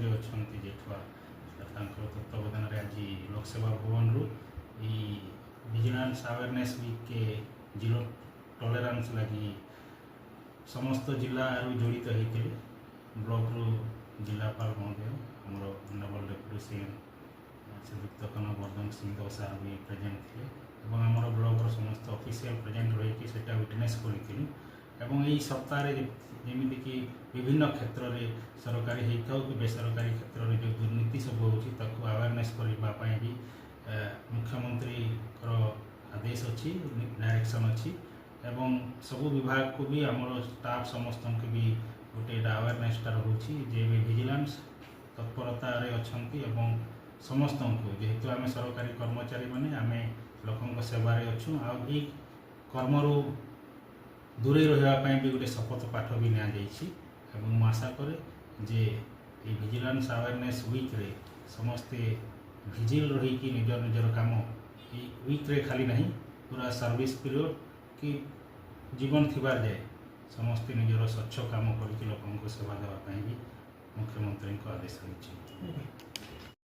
जो अच्छा जेठुआ तत्वावधान आज लोकसेवा भवन रु विजिलेंस अवेयरनेस वीक के जीरो टॉलरेंस लगी समस्त जिला जड़ित होते ब्लॉक रु जिलापाल महोदय आमर नवल डेप्यूटी सीएम श्रीयुक्त कनवर्धन सिंह सार भी प्रेजेंट थे और आमर ब्लॉक समस्त ऑफिशियल प्रेजेंट रही से विटनेस करूँ एवं यही सप्ताह जमीक विभिन्न क्षेत्र में सरकारी होता कि बेसरकारी क्षेत्र में जो दुर्नीति सब हो अवेयरनेस करने भी मुख्यमंत्री आदेश अच्छी डायरेक्शन अच्छी एवं सबू विभाग को भी आमर स्टाफ समस्त को भी गोटे अवेयरनेसटा रोचे जे विजिलेंस तत्परता अच्छा समस्त को जेहेतु आम सरकारी कर्मचारी मैंने आम लोकों सेवार अच्छु आई कर्मरु दूरे रही भी गोटे शपथ पाठ भी नि आशा करे जे ये विजिलेंस अवेयरनेस वीक रे समस्ते भिजिल रही कि निजर निजर काम वीक रे खाली नहीं पूरा सर्विस पीरियड कि जीवन थिबार जाए समस्ते निजर स्वच्छ काम करके लोकों को सेवा देवाई भी मुख्यमंत्री आदेश रही।